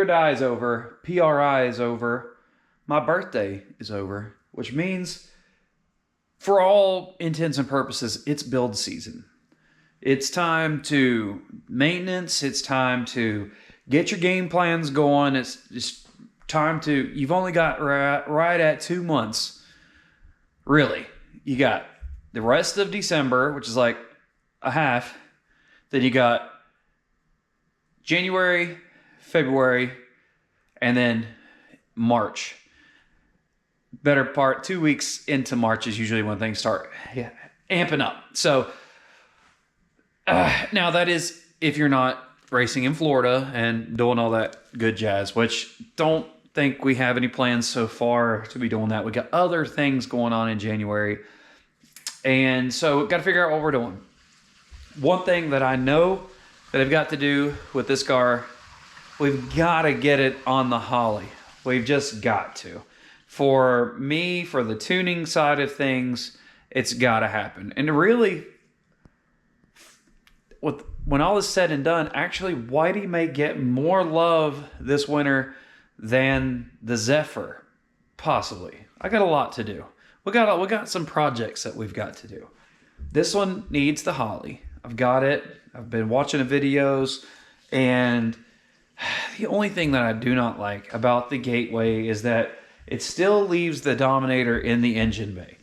or Die is over. PRI is over. My birthday is over, which means for all intents and purposes, it's build season. It's time to maintenance. It's time to get your game plans going. It's time to, you've only got right at 2 months. Really. You got the rest of December, which is like a half. Then you got January, February, and then March. Better part, 2 weeks into March is usually when things start amping up. So now that is if you're not racing in Florida and doing all that good jazz, which don't think we have any plans so far to be doing that. We got other things going on in January. And so got to figure out what we're doing. One thing that I know that I've got to do with this car, we've got to get it on the Holly. We've just got to. For me, for the tuning side of things, it's got to happen. And really, when all is said and done, actually, Whitey may get more love this winter than the Zephyr, possibly. I got a lot to do. We got some projects that we've got to do. This one needs the Holly. I've got it. I've been watching the videos, and the only thing that I do not like about the Gateway is that it still leaves the Dominator in the engine bay.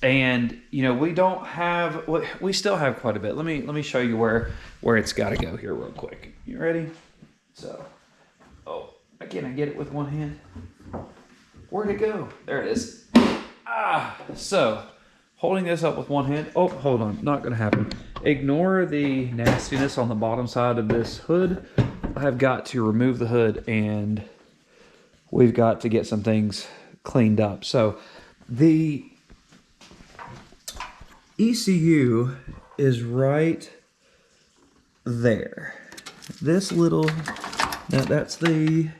And, you know, we still have quite a bit. Let me show you where it's got to go here real quick. You ready? So, can I get it with one hand? Where'd it go? There it is. So holding this up with one hand. Oh, hold on. Not going to happen. Ignore the nastiness on the bottom side of this hood. I've got to remove the hood, and we've got to get some things cleaned up. So the ECU is right there. This little, that's the,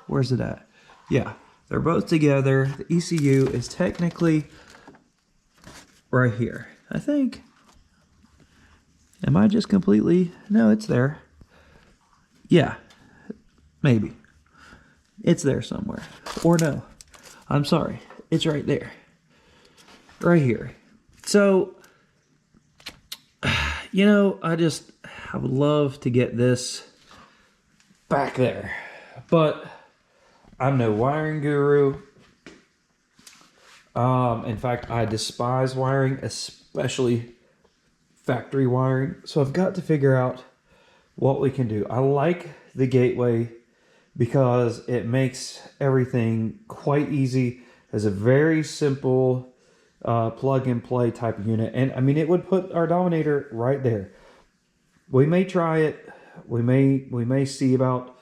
where's it at? Yeah, they're both together. The ECU is technically right here, I think. Am I just completely, no, it's there. Yeah, maybe. It's there somewhere. Or no, I'm sorry. It's right there. Right here. So, you know, I would love to get this back there. But I'm no wiring guru. In fact, I despise wiring, especially factory wiring. So I've got to figure out what we can do. I like the Gateway because it makes everything quite easy. It's a very simple plug and play type of unit. And I mean, it would put our Dominator right there. We may try it. We may see about,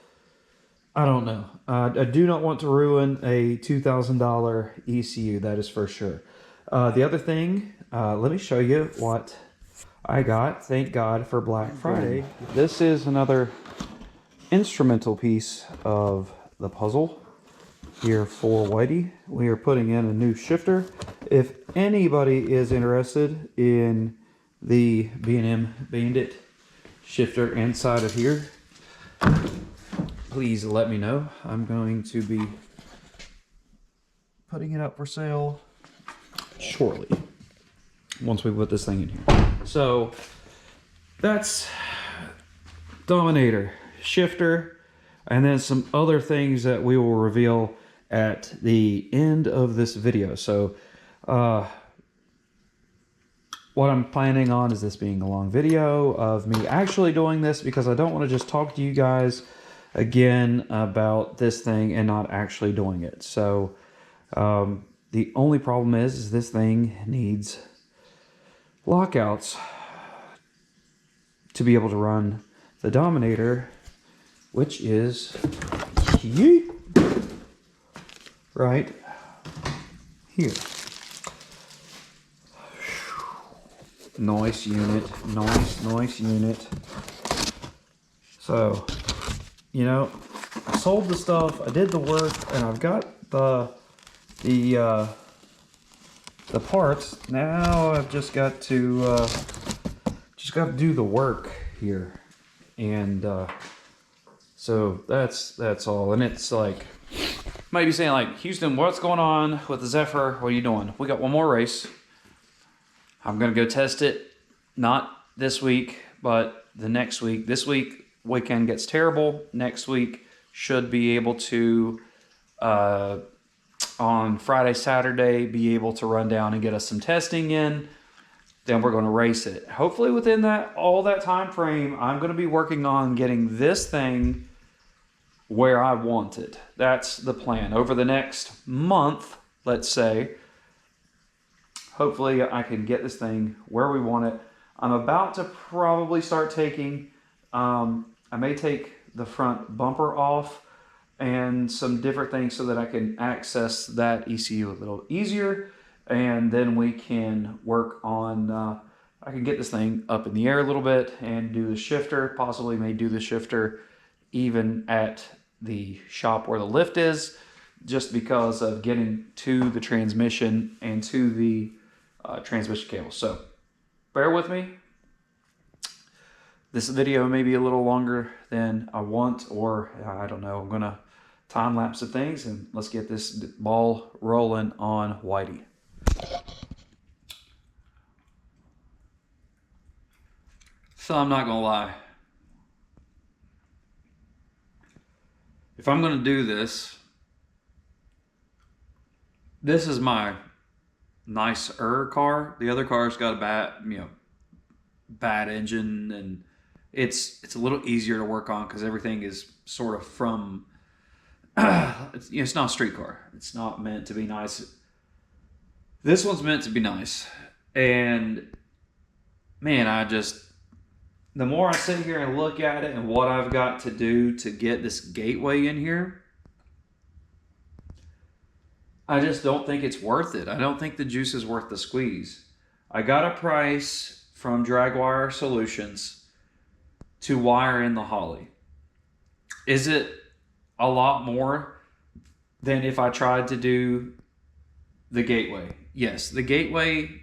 I don't know. I do not want to ruin a $2,000 ECU, that is for sure. The other thing, let me show you what I got. Thank God for Black Friday. This is another instrumental piece of the puzzle here for Whitey. We are putting in a new shifter. If anybody is interested in the B&M Bandit shifter inside of here, please let me know. I'm going to be putting it up for sale shortly once we put this thing in here. So that's Dominator, shifter, and then some other things that we will reveal at the end of this video. So what I'm planning on is this being a long video of me actually doing this, because I don't want to just talk to you guys again about this thing and not actually doing it. So the only problem is this thing needs lockouts to be able to run the Dominator, which is right here. Nice unit, nice unit. So, you know, I sold the stuff, I did the work, and I've got the parts. Now I've just got to do the work here, and So that's all. And it's like, might be saying like, Houston, what's going on with the Zephyr? What are you doing? We got one more race. I'm going to go test it. Not this week, but the next week. This weekend gets terrible. Next week should be able to, on Friday, Saturday, be able to run down and get us some testing in. Then we're going to race it. Hopefully within all that time frame, I'm going to be working on getting this thing where I want it. That's the plan. Over the next month, let's say, hopefully I can get this thing where we want it. I'm about to probably start taking, I may take the front bumper off and some different things so that I can access that ECU a little easier. And then we can work on, I can get this thing up in the air a little bit and do the shifter, possibly may do the shifter even at the shop where the lift is, just because of getting to the transmission and to the transmission cable. So bear with me. This video may be a little longer than I want, or I don't know. I'm going to time lapse of things, and let's get this ball rolling on Whitey. So I'm not going to lie. If I'm going to do this, this is my nicer car. The other car's got a bad engine, and it's a little easier to work on because everything is sort of from, it's not a street car. It's not meant to be nice. This one's meant to be nice. And man, the more I sit here and look at it and what I've got to do to get this Gateway in here, I just don't think it's worth it. I don't think the juice is worth the squeeze. I got a price from Dragwire Solutions to wire in the Holly. Is it a lot more than if I tried to do the Gateway? Yes, the Gateway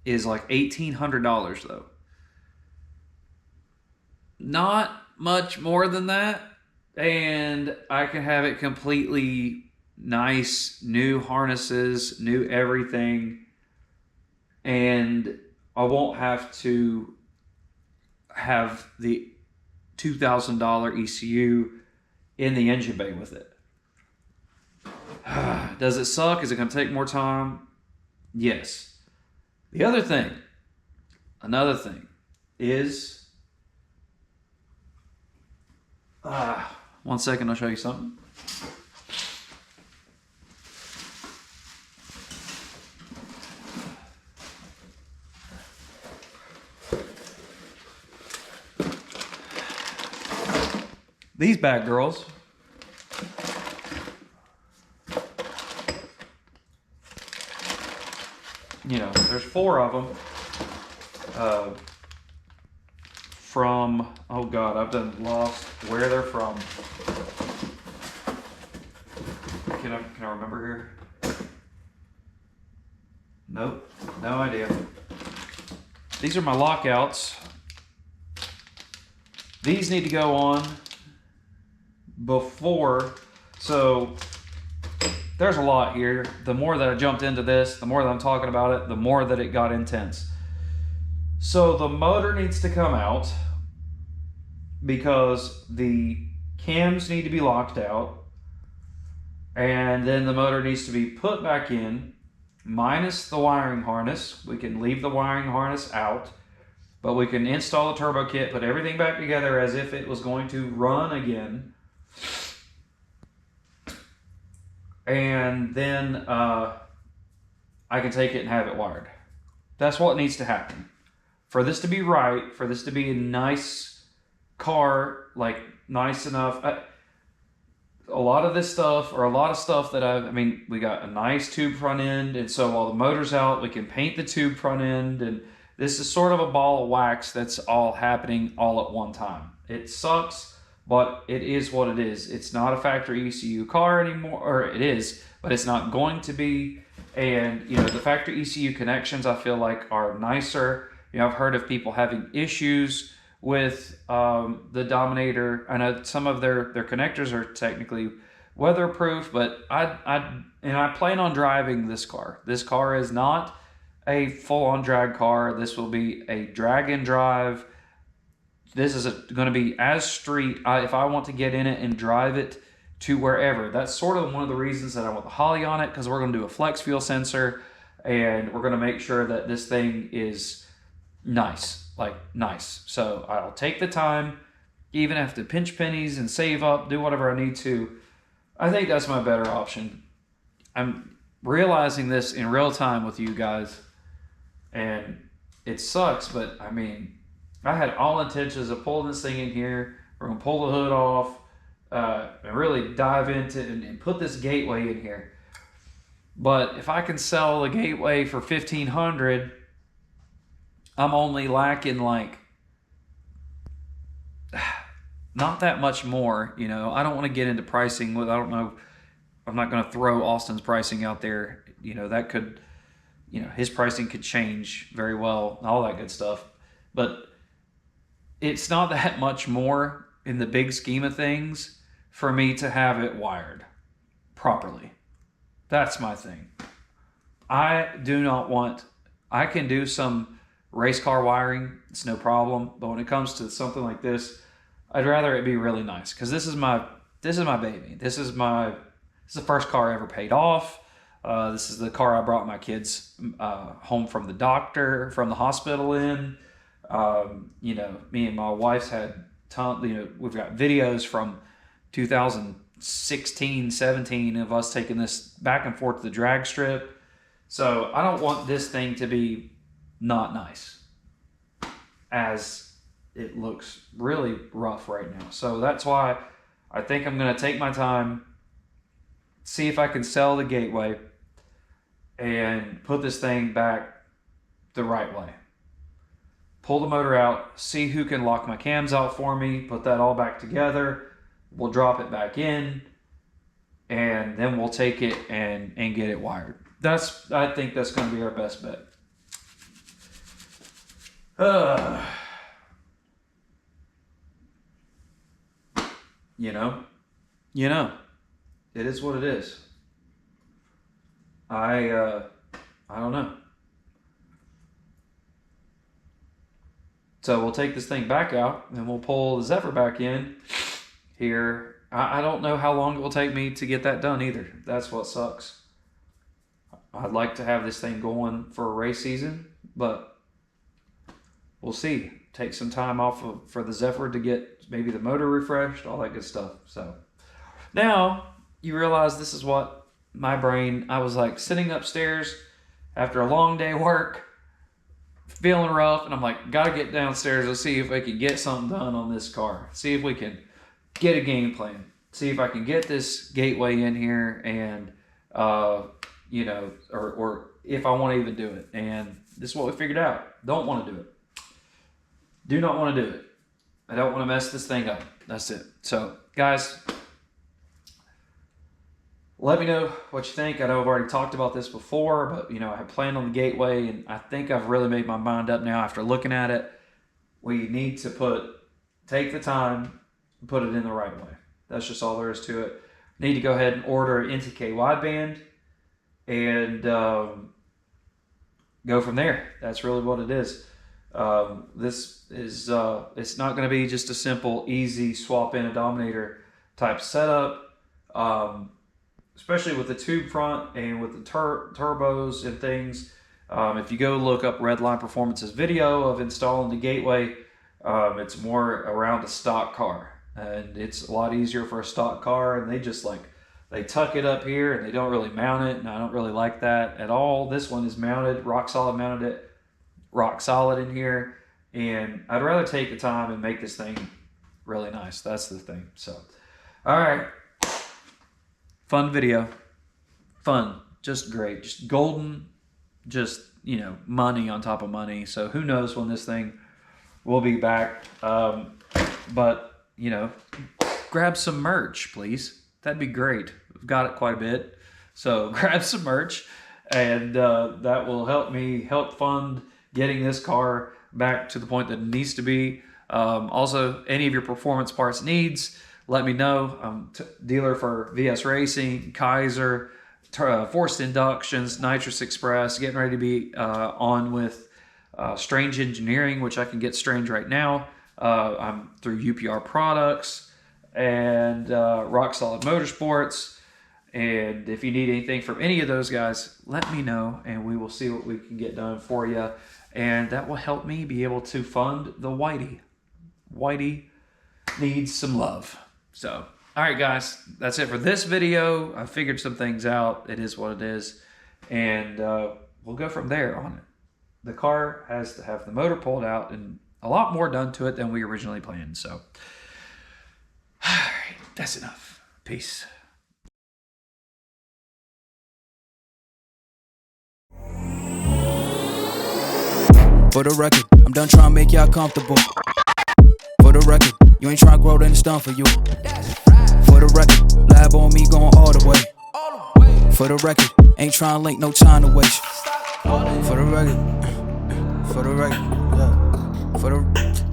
is like $1,800 though. Not much more than that, and I can have it completely nice, new harnesses, new everything, and I won't have to have the $2,000 ECU in the engine bay with it. Does it suck? Is it going to take more time? Yes. Another thing is, one second, I'll show you something. These bad girls. There's 4 of them. From, oh God, I've done lost where they're from. Can I remember here? Nope, no idea. These are my lockouts. These need to go on before, so there's a lot here. The more that I jumped into this, the more that I'm talking about it, the more that it got intense. So the motor needs to come out because the cams need to be locked out, and then the motor needs to be put back in minus the wiring harness. We can leave the wiring harness out, but we can install the turbo kit, put everything back together as if it was going to run again. And then I can take it and have it wired. That's what needs to happen. For this to be right, for this to be a nice car, like nice enough. A lot of this stuff, or a lot of stuff that we got a nice tube front end, and so while the motor's out, we can paint the tube front end, and this is sort of a ball of wax that's all happening all at one time. It sucks, but it is what it is. It's not a factory ECU car anymore, or it is, but it's not going to be. And the factory ECU connections, I feel like, are nicer. I've heard of people having issues with the Dominator. I know some of their connectors are technically weatherproof, but I plan on driving this car. This car is not a full-on drag car. This will be a drag and drive. This is going to be as street. If I want to get in it and drive it to wherever, that's sort of one of the reasons that I want the Holley on it, because we're going to do a flex fuel sensor, and we're going to make sure that this thing is nice, like nice. So I'll take the time, even have to pinch pennies and save up, do whatever I need to. I think that's my better option. I'm realizing this in real time with you guys, and it sucks, but I mean, I had all intentions of pulling this thing in here. We're going to pull the hood off and really dive into and put this Gateway in here. But if I can sell the Gateway for $1,500, I'm only lacking like not that much more. You know, I don't want to get into pricing with, I don't know, I'm not going to throw Austin's pricing out there. You know, that could, you know, his pricing could change very well, all that good stuff. But it's not that much more in the big scheme of things for me to have it wired properly. That's my thing. I do not want, I can do some race car wiring, it's no problem, but when it comes to something like this, I'd rather it be really nice, because this is my baby. This is the first car I ever paid off. This is the car I brought my kids home from the doctor, from the hospital in. You know, me and my wife's had we've got videos from 2016, 17 of us taking this back and forth to the drag strip. So I don't want this thing to be not nice, as it looks really rough right now. So that's why I think I'm going to take my time, see if I can sell the Gateway and put this thing back the right way. Pull the motor out, see who can lock my cams out for me, put that all back together. We'll drop it back in, and then we'll take it and get it wired. I think that's going to be our best bet. You know, it is what it is. I don't know. So we'll take this thing back out, and we'll pull the Zephyr back in here. I don't know how long it will take me to get that done either. That's what sucks. I'd like to have this thing going for a race season, but we'll see. Take some time off for the Zephyr to get maybe the motor refreshed, all that good stuff. So now you realize this is what my brain, I was like sitting upstairs after a long day of work, feeling rough, and I'm like, gotta get downstairs and see if I can get something done on this car. See if we can get a game plan. See if I can get this Gateway in here, and you know, or if I want to even do it. And this is what we figured out. Don't want to do it. Do not want to do it. I don't want to mess this thing up. That's it. So, guys, let me know what you think. I know I've already talked about this before, but, you know, I had planned on the Gateway, and I think I've really made my mind up now after looking at it. We need to take the time and put it in the right way. That's just all there is to it. Need to go ahead and order an NTK wideband and go from there. That's really what it is. This is it's not going to be just a simple, easy swap in a Dominator type setup, especially with the tube front and with the turbos and things. If you go look up Redline Performance's video of installing the Gateway, it's more around a stock car, and it's a lot easier for a stock car, and they tuck it up here and they don't really mount it, and I don't really like that at all. This one is mounted, rock solid in here, and I'd rather take the time and make this thing really nice. That's the thing. So, all right, fun video, fun, just great, just golden, just, you know, money on top of money. So who knows when this thing will be back, but, you know, grab some merch, please. That'd be great. We've got it quite a bit, so grab some merch, and that will help me help fund getting this car back to the point that it needs to be. Also, any of your performance parts needs, let me know. I'm dealer for VS Racing, Kaiser, Forced Inductions, Nitrous Express, getting ready to be on with Strange Engineering, which I can get Strange right now. I'm through UPR Products and Rock Solid Motorsports. And if you need anything from any of those guys, let me know, and we will see what we can get done for you. And that will help me be able to fund the Whitey. Whitey needs some love. So, all right, guys, that's it for this video. I figured some things out. It is what it is. And we'll go from there on it. The car has to have the motor pulled out and a lot more done to it than we originally planned. So, all right, that's enough. Peace. For the record, I'm done trying to make y'all comfortable. For the record, you ain't trying to grow, then it's done for you. For the record, lab on me going all the way. For the record, ain't trying to link, no time to waste. For the record, yeah. For the